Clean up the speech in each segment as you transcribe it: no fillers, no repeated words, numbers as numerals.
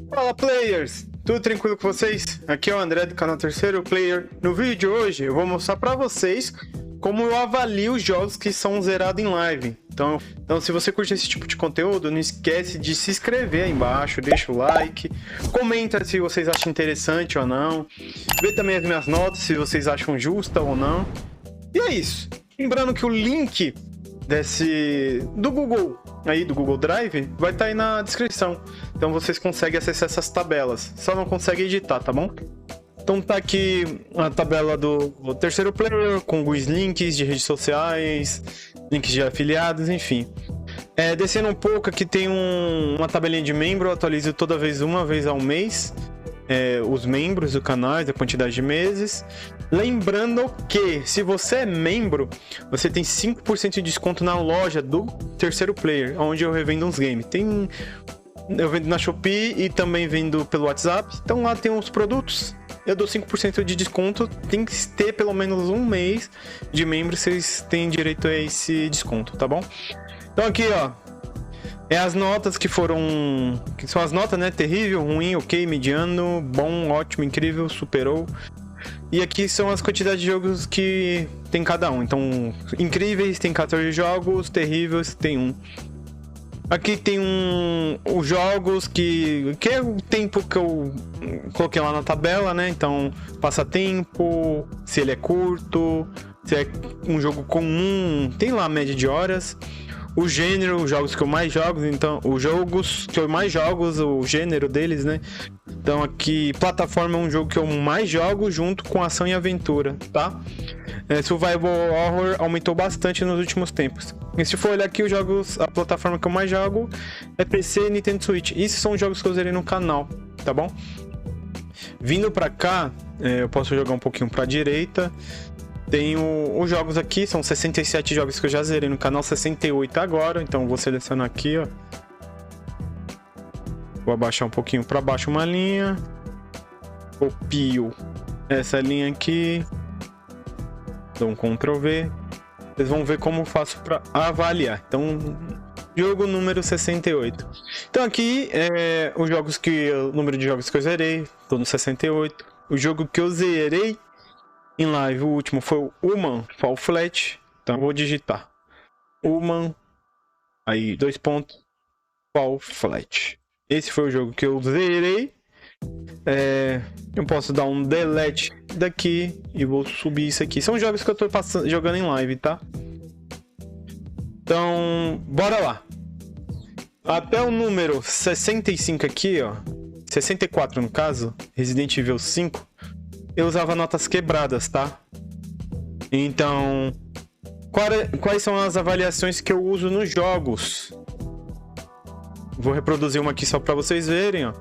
Fala, players! Tudo tranquilo com vocês? Aqui é o André do canal Terceiro Player. No vídeo de hoje eu vou mostrar pra vocês como eu avalio os jogos que são zerados em live. Então, se você curte esse tipo de conteúdo, não esquece de se inscrever aí embaixo, deixa o like, comenta se vocês acham interessante ou não, vê também as minhas notas se vocês acham justa ou não. E é isso. Lembrando que o link do Google Drive vai estar aí na descrição. Então vocês conseguem acessar essas tabelas. Só não conseguem editar, tá bom? Então tá aqui a tabela do Terceiro Player com os links de redes sociais, links de afiliados, enfim. Descendo um pouco, aqui tem uma tabelinha de membro. Eu atualizo toda vez, uma vez ao mês, os membros do canal, a quantidade de meses. Lembrando que, se você é membro, você tem 5% de desconto na loja do Terceiro Player, onde eu revendo uns games. Eu vendo na Shopee e também vendo pelo WhatsApp. Então lá tem uns produtos. Eu dou 5% de desconto. Tem que ter pelo menos um mês de membro, vocês têm direito a esse desconto, tá bom? Então aqui, ó, as notas que são as notas, né? Terrível, ruim, ok, mediano, bom, ótimo, incrível, superou. E aqui são as quantidades de jogos que tem cada um. Então, incríveis tem 14 jogos, terríveis tem 1. Aqui tem os jogos que é o tempo que eu coloquei lá na tabela, né? Então, passatempo, se ele é curto, se é um jogo comum, tem lá a média de horas. O gênero, os jogos que eu mais jogo, então, os jogos que eu mais jogo, o gênero deles, né? Então aqui, plataforma é um jogo que eu mais jogo junto com ação e aventura, tá? Survival Horror aumentou bastante nos últimos tempos. E se for olhar aqui os jogos, a plataforma que eu mais jogo é PC e Nintendo Switch. Esses são os jogos que eu zerei no canal, tá bom? Vindo pra cá, eu posso jogar um pouquinho pra direita. Tenho os jogos aqui, são 67 jogos que eu já zerei no canal, 68 agora. Então vou selecionar aqui, ó. Vou abaixar um pouquinho para baixo uma linha. Copio essa linha aqui. Dou um Ctrl V. Vocês vão ver como eu faço para avaliar. Então, jogo número 68. Então aqui é o número de jogos que eu zerei. Tô no 68. O jogo que eu zerei em live, o último foi o Human Fall Flat. Então eu vou digitar Human, aí 2 pontos, Fall Flat. Esse foi o jogo que eu zerei. Eu posso dar um delete daqui e vou subir isso aqui. São jogos que eu tô jogando em live, tá? Então, bora lá. Até o número 65 aqui, ó, 64 no caso, Resident Evil 5, eu usava notas quebradas, tá? Então, quais são as avaliações que eu uso nos jogos? Vou reproduzir uma aqui só para vocês verem, ó.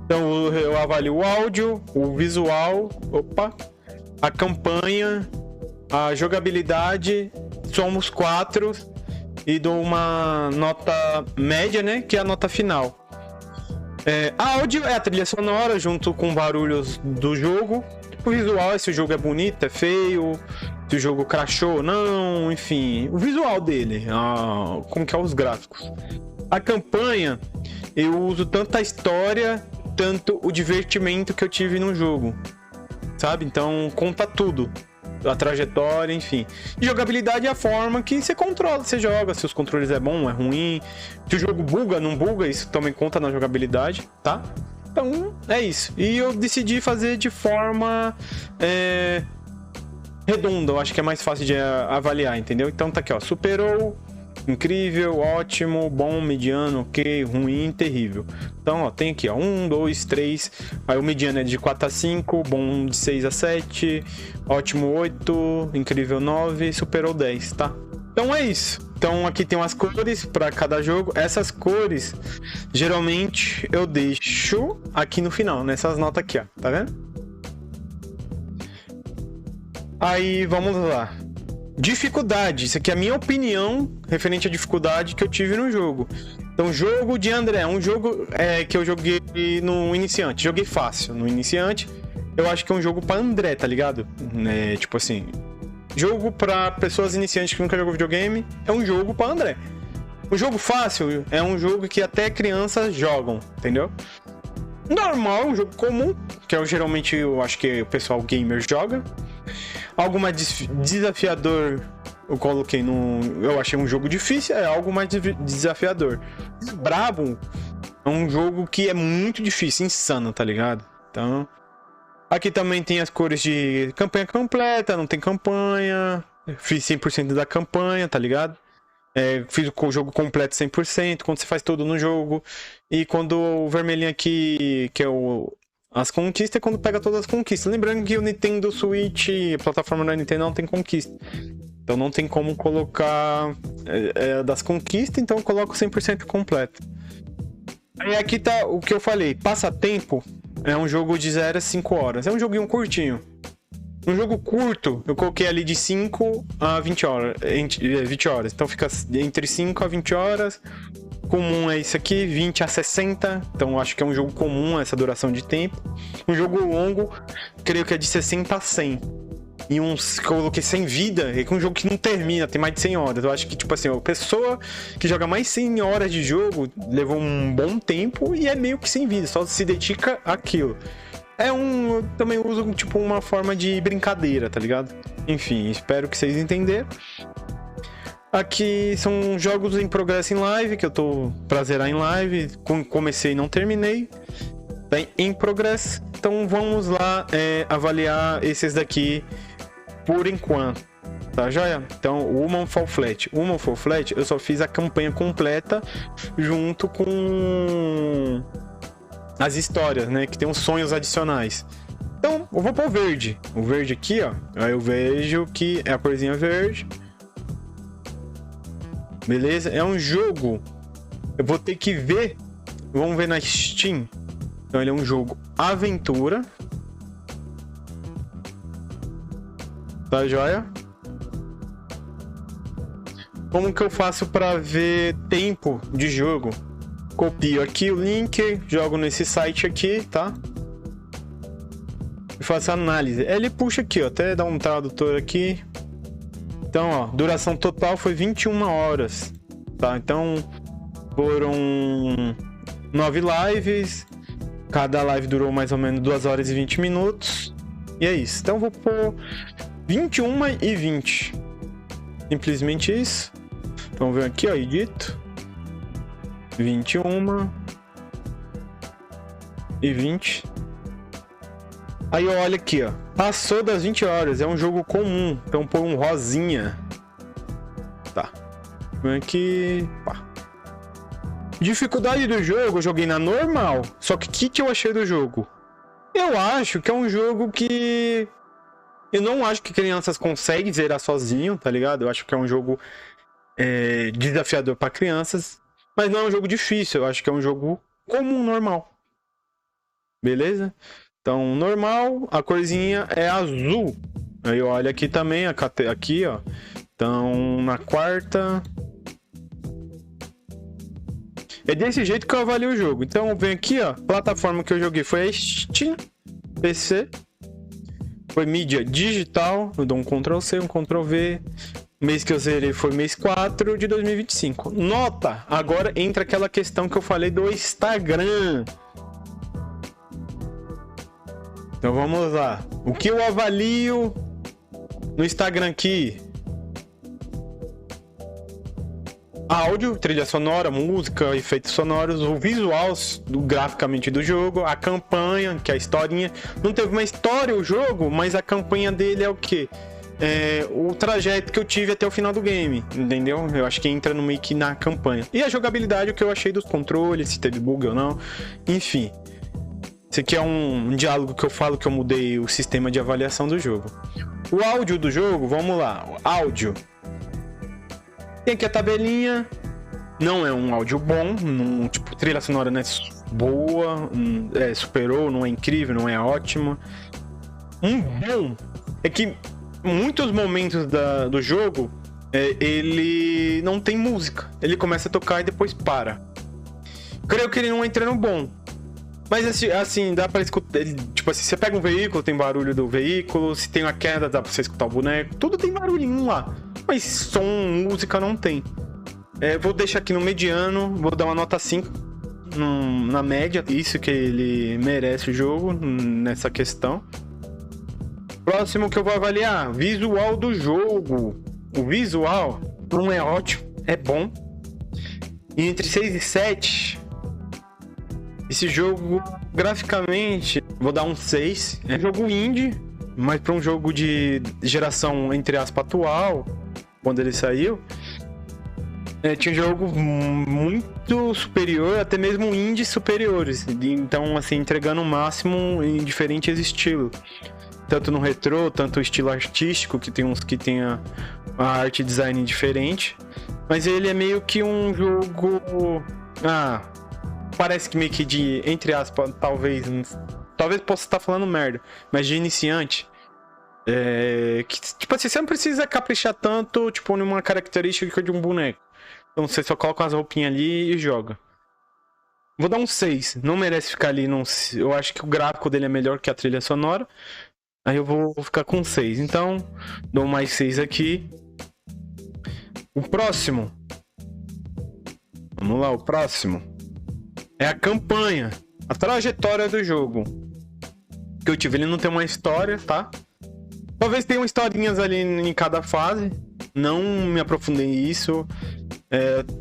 Então, eu avalio o áudio, o visual, a campanha, a jogabilidade, somos 4 e dou uma nota média, né? Que é a nota final. Áudio é a trilha sonora junto com barulhos do jogo. O visual, se o jogo é bonito, é feio, se o jogo crashou ou não, enfim, o visual dele, como que é os gráficos. A campanha, eu uso tanto a história, tanto o divertimento que eu tive no jogo, sabe? Então conta tudo, a trajetória, enfim. E jogabilidade é a forma que você controla, você joga, se os controles é bom, é ruim, se o jogo buga, não buga, isso também conta na jogabilidade, tá? Então, é isso. E eu decidi fazer de forma redonda. Eu acho que é mais fácil de avaliar, entendeu? Então tá aqui, ó. Superou, incrível, ótimo, bom, mediano, ok, ruim, terrível. Então, ó, tem aqui, ó. 1, 2, 3. Aí o mediano é de 4 a 5, bom de 6 a 7, ótimo 8, incrível 9, superou 10, tá? Então é isso. Então aqui tem umas cores para cada jogo. Essas cores, geralmente eu deixo aqui no final, nessas notas aqui, ó. Tá vendo? Aí, vamos lá. Dificuldade. Isso aqui é a minha opinião referente à dificuldade que eu tive no jogo. Então, jogo de André. Um jogo que eu joguei no iniciante. Joguei fácil no iniciante. Eu acho que é um jogo para André, tá ligado? Tipo assim... Jogo para pessoas iniciantes que nunca jogou videogame é um jogo para André. O jogo fácil é um jogo que até crianças jogam, entendeu? Normal, um jogo comum, que é geralmente eu acho que o pessoal gamer joga. Algo mais desafiador, eu coloquei no... Eu achei um jogo difícil, é algo mais desafiador. Brabo é um jogo que é muito difícil, insano, tá ligado? Então... Aqui também tem as cores de campanha completa, não tem campanha. Fiz 100% da campanha, tá ligado? Fiz o jogo completo 100%, quando você faz tudo no jogo. E quando o vermelhinho aqui, que é as conquistas, é quando pega todas as conquistas. Lembrando que o Nintendo Switch, a plataforma da Nintendo, não tem conquista. Então não tem como colocar das conquistas, então eu coloco 100% completo. Aí aqui tá o que eu falei, passatempo. É um jogo de 0 a 5 horas. É um joguinho curtinho. Um jogo curto, eu coloquei ali de 5 a 20 horas. 20 horas. Então fica entre 5 a 20 horas. Comum é isso aqui, 20 a 60. Então eu acho que é um jogo comum essa duração de tempo. Um jogo longo, creio que é de 60 a 100. E uns que eu coloquei sem vida, é um jogo que não termina, tem mais de 100 horas. Eu acho que, tipo assim, a pessoa que joga mais 100 horas de jogo levou um bom tempo e é meio que sem vida, só se dedica àquilo. Eu também uso, tipo, uma forma de brincadeira, tá ligado? Enfim, espero que vocês entenderam. Aqui são jogos em progresso em live, que eu tô pra zerar em live. Comecei e não terminei. Tá em progresso. Então vamos lá avaliar esses daqui por enquanto, tá joia? Então, o Human Fall Flat. O Human Fall Flat, eu só fiz a campanha completa junto com as histórias, né? Que tem uns sonhos adicionais. Então, eu vou pôr o verde. O verde aqui, ó. Aí eu vejo que é a corzinha verde. Beleza? É um jogo. Eu vou ter que ver. Vamos ver na Steam. Então, ele é um jogo aventura. Tá joia? Como que eu faço para ver tempo de jogo? Copio aqui o link, jogo nesse site aqui, tá? E faço análise. Ele puxa aqui, ó, até dar um tradutor aqui. Então, ó, duração total foi 21 horas, tá? Então, foram 9 lives. Cada live durou mais ou menos 2 horas e 20 minutos. E é isso. Então, eu vou pôr 21 e 20. Simplesmente isso. Vamos ver aqui, ó, edito. 21 e 20. Aí eu olho aqui, ó. Passou das 20 horas. É um jogo comum. Então põe um rosinha. Tá. Vem aqui. Pá. Dificuldade do jogo, eu joguei na normal. Só que o que eu achei do jogo? Eu acho que é um jogo que... Eu não acho que crianças conseguem zerar sozinho, tá ligado? Eu acho que é um jogo desafiador para crianças. Mas não é um jogo difícil, eu acho que é um jogo comum, normal. Beleza? Então, normal, a corzinha é azul. Aí olha aqui também, aqui, ó. Então, na quarta... É desse jeito que eu avalio o jogo. Então, vem aqui, ó. Plataforma que eu joguei foi a Steam, PC. Foi mídia digital. Eu dou um Ctrl+C, um Ctrl+V. O mês que eu zerei foi mês 4 de 2025. Nota! Agora entra aquela questão que eu falei do Instagram. Então vamos lá. O que eu avalio no Instagram aqui? Áudio, trilha sonora, música, efeitos sonoros, o visual graficamente do jogo, a campanha, que é a historinha. Não teve uma história o jogo, mas a campanha dele é o quê? O trajeto que eu tive até o final do game, entendeu? Eu acho que entra no meio que na campanha. E a jogabilidade, o que eu achei dos controles, se teve bug ou não, enfim. Esse aqui é um diálogo que eu falo que eu mudei o sistema de avaliação do jogo. O áudio do jogo, vamos lá, o áudio. Tem aqui a tabelinha, não é um áudio bom, tipo, trilha sonora não é boa, superou, não é incrível, não é ótima. Um bom é que muitos momentos do jogo, ele não tem música, ele começa a tocar e depois para. Creio que ele não entra no bom. Mas assim, dá pra escutar. Tipo assim, você pega um veículo, tem barulho do veículo. Se tem uma queda, dá pra você escutar o boneco. Tudo tem barulhinho lá. Mas som, música não tem. Vou deixar aqui no mediano, vou dar uma nota 5. na média. Isso que ele merece o jogo, nessa questão. Próximo que eu vou avaliar, visual do jogo. O visual não é ótimo, é bom. E entre 6 e 7, esse jogo, graficamente, vou dar um 6. É um jogo indie, mas para um jogo de geração, entre aspas, atual, quando ele saiu, tinha um jogo muito superior, até mesmo indies superiores. Então, assim, entregando o máximo em diferentes estilos. Tanto no retrô, tanto o estilo artístico, que tem uns que tem a arte design diferente. Mas ele é meio que um jogo... parece que meio que de, entre aspas, talvez possa estar falando merda, mas de iniciante. Que, tipo assim, você não precisa caprichar tanto, tipo, numa característica de um boneco. Então você só coloca as roupinhas ali e joga. Vou dar um 6. Não merece ficar ali num... Eu acho que o gráfico dele é melhor que a trilha sonora. Aí eu vou ficar com 6. Então, dou mais 6 aqui. O próximo. Vamos lá, o próximo. É a campanha. A trajetória do jogo. Que eu tive, ele não tem uma história, tá? Talvez tenham historinhas ali em cada fase. Não me aprofundei nisso.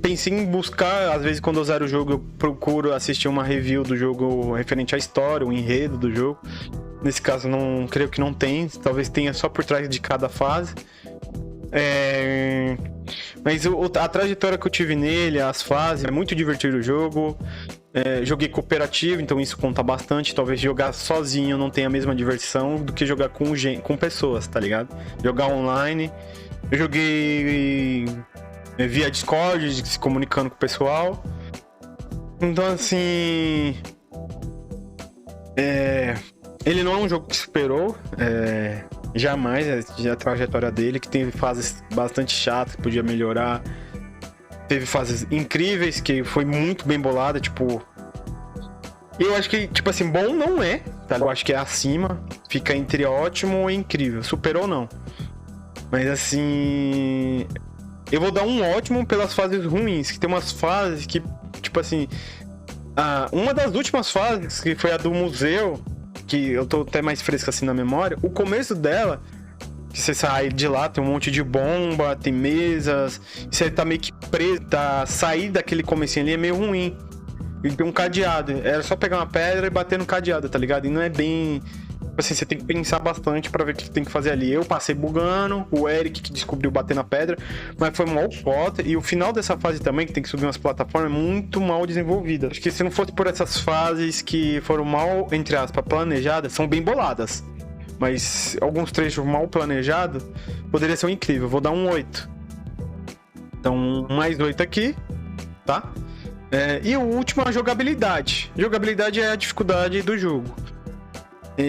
Pensei em buscar, às vezes quando eu zero o jogo eu procuro assistir uma review do jogo referente à história, o enredo do jogo. Nesse caso não creio que não tem, talvez tenha só por trás de cada fase. Mas a trajetória que eu tive nele, as fases, é muito divertido o jogo. Joguei cooperativo, então isso conta bastante. Talvez jogar sozinho não tenha a mesma diversão do que jogar com pessoas, tá ligado? Jogar online. Eu joguei via Discord, se comunicando com o pessoal. Então, assim... ele não é um jogo que superou, jamais, a trajetória dele, que teve fases bastante chatas, que podia melhorar. Teve fases incríveis, que foi muito bem bolada, tipo... Eu acho que, tipo assim, bom não é, tá? Eu acho que é acima, fica entre ótimo e incrível. Superou não. Mas, assim... Eu vou dar um ótimo pelas fases ruins, que tem umas fases que, tipo assim... uma das últimas fases, que foi a do museu, que eu tô até mais fresco assim na memória, o começo dela, que você sai de lá, tem um monte de bomba, tem mesas, você tá meio que preso, sair daquele comecinho ali é meio ruim. E tem um cadeado, era só pegar uma pedra e bater no cadeado, tá ligado? E não é bem... Assim, você tem que pensar bastante pra ver o que tem que fazer ali. Eu passei bugando, o Eric que descobriu bater na pedra, mas foi mal foda. E o final dessa fase também, que tem que subir umas plataformas, é muito mal desenvolvida. Acho que se não fosse por essas fases que foram mal, entre aspas, planejadas, são bem boladas. Mas alguns trechos mal planejados, poderia ser um incrível. Vou dar um 8. Então, mais 8 aqui, tá? E o último, a jogabilidade. Jogabilidade é a dificuldade do jogo.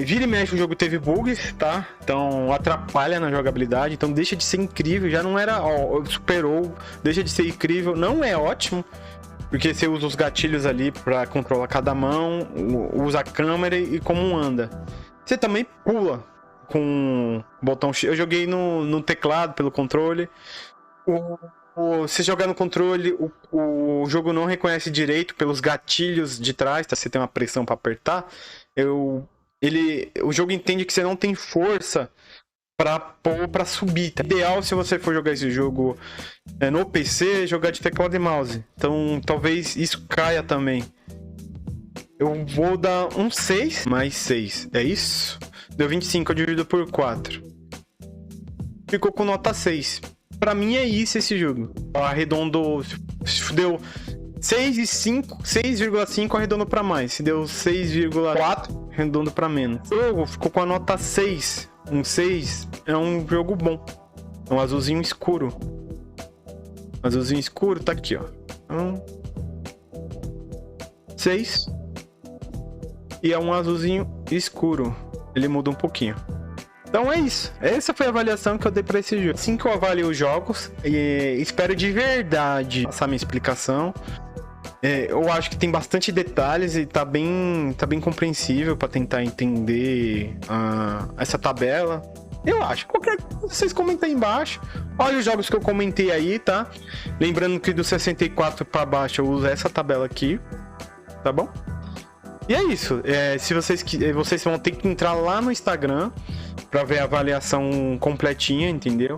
Vira e mexe, o jogo teve bugs, tá? Então atrapalha na jogabilidade, então deixa de ser incrível, já não era, superou, deixa de ser incrível, não é ótimo, porque você usa os gatilhos ali pra controlar cada mão, usa a câmera e como anda. Você também pula com o botão X, eu joguei no teclado, pelo controle. Se jogar no controle, o jogo não reconhece direito pelos gatilhos de trás, tá? Você tem uma pressão pra apertar, o jogo entende que você não tem força pra subir. Tá? Ideal, se você for jogar esse jogo no PC, jogar de teclado e mouse. Então, talvez isso caia também. Eu vou dar um 6, mais 6. É isso? Deu 25, eu divido por 4. Ficou com nota 6. Pra mim é isso esse jogo. Arredondou. Deu 6,5 arredondo pra mais. Se deu 6,4, arredondo pra menos. O jogo ficou com a nota 6. Um 6 é um jogo bom. É um azulzinho escuro. Azulzinho escuro tá aqui, ó. 6. E é um azulzinho escuro. Ele muda um pouquinho. Então é isso. Essa foi a avaliação que eu dei pra esse jogo. Assim que eu avalio os jogos, espero de verdade passar minha explicação. Eu acho que tem bastante detalhes e tá bem compreensível pra tentar entender essa tabela. Eu acho. Qualquer coisa, vocês comentem aí embaixo. Olha os jogos que eu comentei aí, tá? Lembrando que do 64 pra baixo eu uso essa tabela aqui. tá bom? E é isso. Se vocês vão ter que entrar lá no Instagram pra ver a avaliação completinha, entendeu?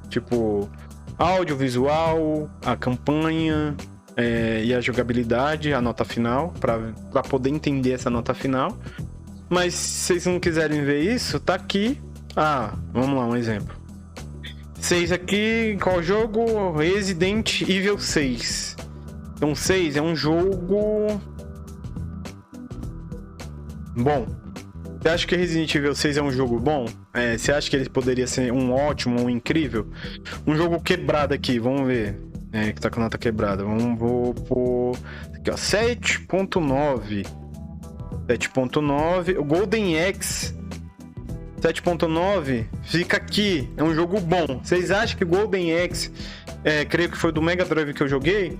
Tipo, audiovisual, a campanha e a jogabilidade, a nota final, pra poder entender essa nota final. Mas se vocês não quiserem ver isso, tá aqui. Vamos lá, um exemplo. 6 aqui, qual jogo? Resident Evil 6. Então 6 é um jogo bom. Você acha que Resident Evil 6 é um jogo bom? Você acha que ele poderia ser um ótimo, um incrível? Um jogo quebrado aqui, vamos ver. Que tá com nota quebrada. Vou pôr aqui, ó, 7.9. 7.9. O Golden Axe 7.9 fica aqui. É um jogo bom. Vocês acham que o Golden Axe, creio que foi do Mega Drive que eu joguei.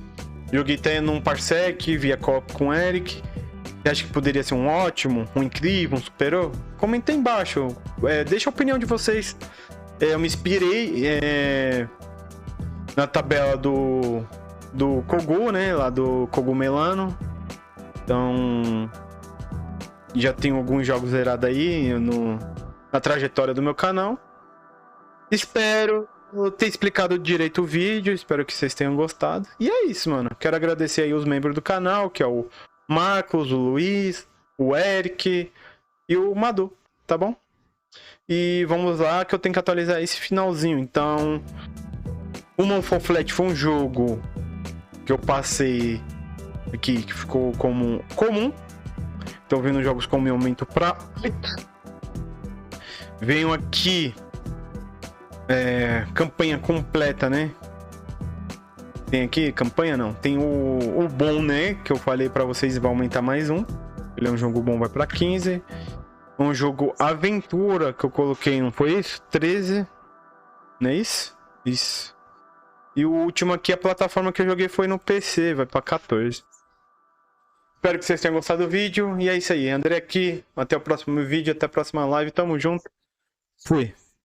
Joguei até num Parsec, via co-op com o Eric. Você acha que poderia ser um ótimo, um incrível, um super-herói? Comenta aí embaixo. Deixa a opinião de vocês. Eu me inspirei na tabela do Kogu, né? Lá do Cogumelano. Então, já tenho alguns jogos zerados aí na trajetória do meu canal. Espero ter explicado direito o vídeo. Espero que vocês tenham gostado. E é isso, mano. Quero agradecer aí os membros do canal, que é o Marcos, o Luiz, o Eric e o Madu, tá bom? E vamos lá que eu tenho que atualizar esse finalzinho. Então, o Monfort Flat foi um jogo que eu passei aqui, que ficou como comum. Tô vendo jogos com aumento pra 8. Venho aqui, campanha completa, né? Tem aqui, campanha não, tem o bom, né? Que eu falei pra vocês, vai aumentar mais um. Ele é um jogo bom, vai pra 15. Um jogo aventura que eu coloquei, não foi isso? 13. Não é isso? Isso. E o último aqui, a plataforma que eu joguei foi no PC, vai pra 14. Espero que vocês tenham gostado do vídeo. E é isso aí, André aqui. Até o próximo vídeo, até a próxima live. Tamo junto. Fui.